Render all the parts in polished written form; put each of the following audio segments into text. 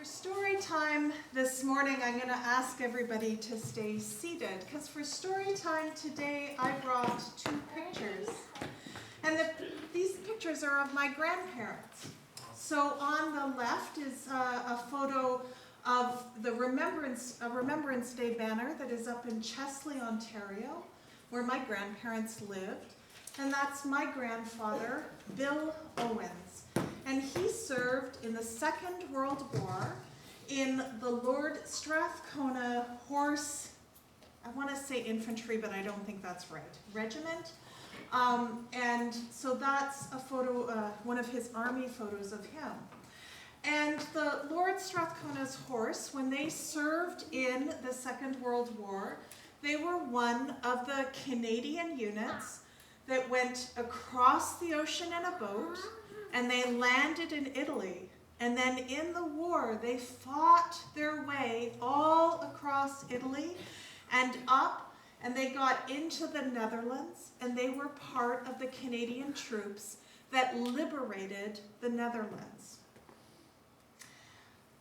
story time this morning, I'm going to ask everybody to stay seated because for story time today, I brought two pictures. And these pictures are of my grandparents. So on the left is a photo of the Remembrance Day banner that is up in Chesley, Ontario, where my grandparents lived. And that's my grandfather, Bill Owens. And he served in the Second World War in the Lord Strathcona Horse, I want to say infantry, but I don't think that's right, regiment. And so that's a photo, one of his army photos of him. And the Lord Strathcona's Horse, when they served in the Second World War, they were one of the Canadian units that went across the ocean in a boat, and they landed in Italy. And then in the war, they fought their way all across Italy and up, and they got into the Netherlands, and they were part of the Canadian troops that liberated the Netherlands.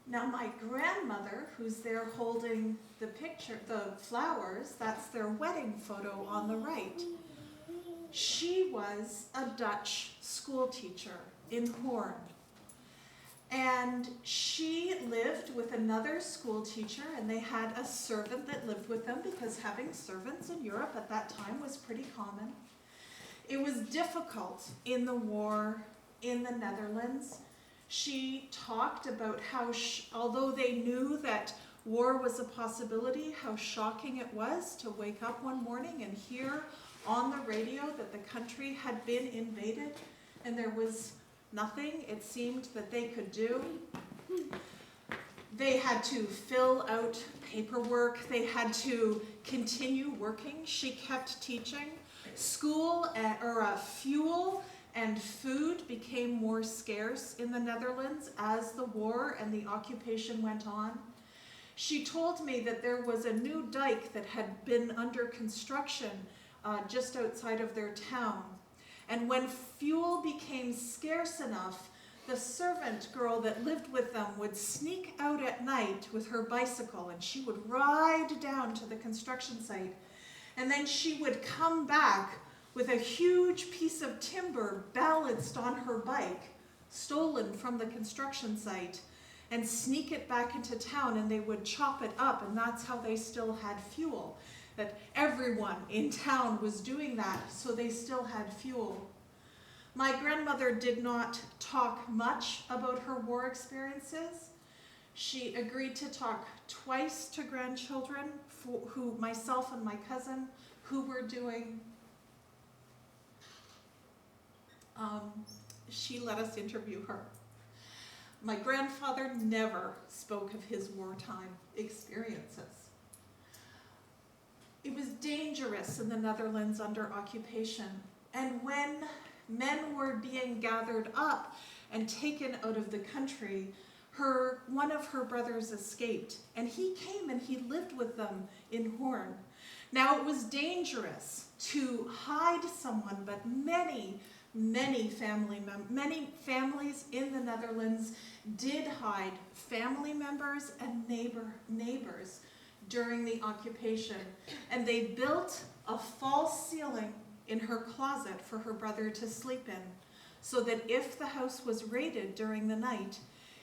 Now my grandmother, who's there holding the picture, the flowers, that's their wedding photo on the right. She was a Dutch school teacher in Hoorn. And she lived with another school teacher, and they had a servant that lived with them because having servants in Europe at that time was pretty common. It was difficult in the war in the Netherlands. She talked about how, although they knew that war was a possibility, how shocking it was to wake up one morning and hear on the radio that the country had been invaded and there was nothing, it seemed, that they could do. They had to fill out paperwork. They had to continue working. She kept teaching. Fuel and food became more scarce in the Netherlands as the war and the occupation went on. She told me that there was a new dike that had been under construction just outside of their town. And when fuel became scarce enough, the servant girl that lived with them would sneak out at night with her bicycle, and she would ride down to the construction site. And then she would come back with a huge piece of timber balanced on her bike, stolen from the construction site, and sneak it back into town, and they would chop it up, and that's how they still had fuel. That everyone in town was doing that, so they still had fuel. My grandmother did not talk much about her war experiences. She agreed to talk twice to grandchildren, who myself and my cousin, who were doing. She let us interview her. My grandfather never spoke of his wartime experiences. It was dangerous in the Netherlands under occupation, and when men were being gathered up and taken out of the country, one of her brothers escaped, and he came and he lived with them in Hoorn. Now it was dangerous to hide someone, but many families in the Netherlands did hide family members and neighbors during the occupation, and they built a false ceiling in her closet for her brother to sleep in, so that if the house was raided during the night,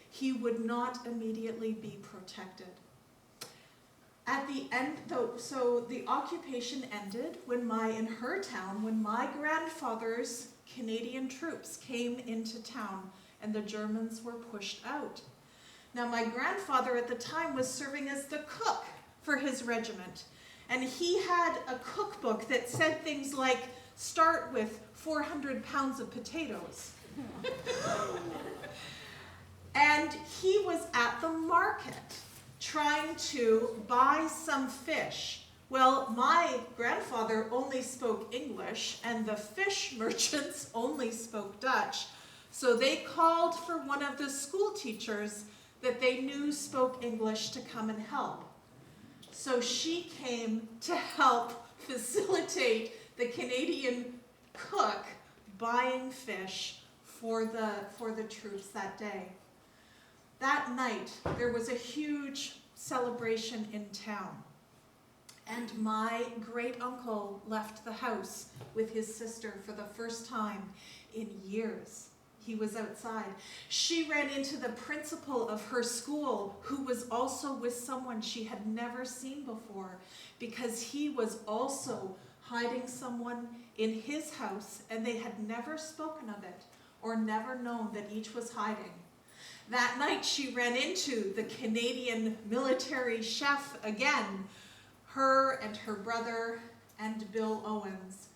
he would not immediately be protected. At the end, so the occupation ended when in her town, when my grandfather's Canadian troops came into town and the Germans were pushed out. Now my grandfather at the time was serving as the cook for his regiment. And he had a cookbook that said things like, start with 400 pounds of potatoes. And he was at the market trying to buy some fish. Well, my grandfather only spoke English, and the fish merchants only spoke Dutch. So they called for one of the school teachers that they knew spoke English to come and help. So she came to help facilitate the Canadian cook buying fish for the troops that day. that night there was a huge celebration in town. And my great uncle left the house with his sister for the first time in years. He was outside. She ran into the principal of her school, who was also with someone she had never seen before, because he was also hiding someone in his house, and they had never spoken of it or never known that each was hiding. That night she ran into the Canadian military chef again, her and her brother and Bill Owens.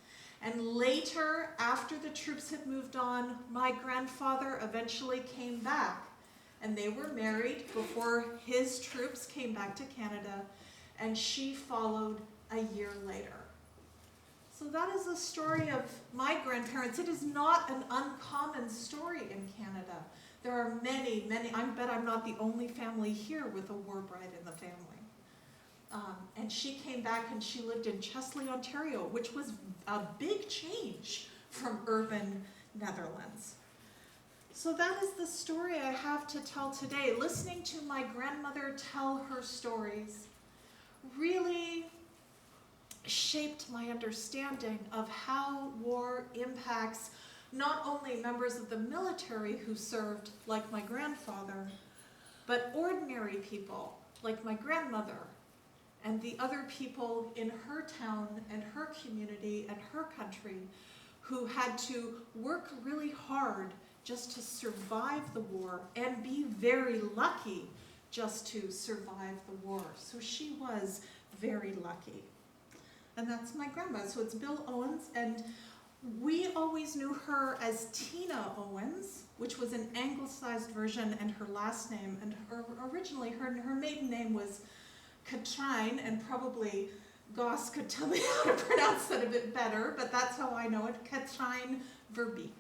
And later, after the troops had moved on, my grandfather eventually came back, and they were married before his troops came back to Canada, and she followed a year later. So that is the story of my grandparents. It is not an uncommon story in Canada. There are many, I bet I'm not the only family here with a war bride in the family. And she came back and she lived in Chesley, Ontario, which was a big change from urban Netherlands. So that is the story I have to tell today. Listening to my grandmother tell her stories really shaped my understanding of how war impacts not only members of the military who served like my grandfather, but ordinary people like my grandmother and the other people in her town and her community and her country who had to work really hard just to survive the war and be very lucky just to survive the war. So she was very lucky. And that's my grandma. So it's Bill Owens, and we always knew her as Tina Owens, which was an anglicized version and her last name. And originally her maiden name was Katrine, and probably Goss could tell me how to pronounce that a bit better, but that's how I know it, Katrine Verbeek.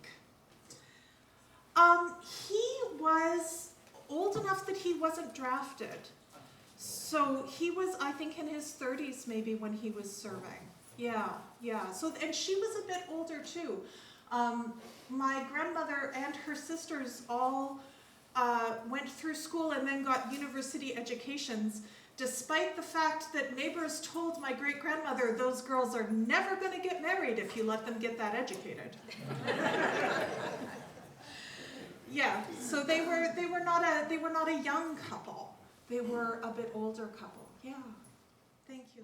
He was old enough that he wasn't drafted. So he was, I think, in his 30s maybe when he was serving. Yeah. So, and she was a bit older too. My grandmother and her sisters all went through school and then got university educations, despite the fact that neighbors told my great-grandmother those girls are never going to get married if you let them get that educated. Yeah, so they were not a young couple. They were a bit older couple. Yeah. Thank you.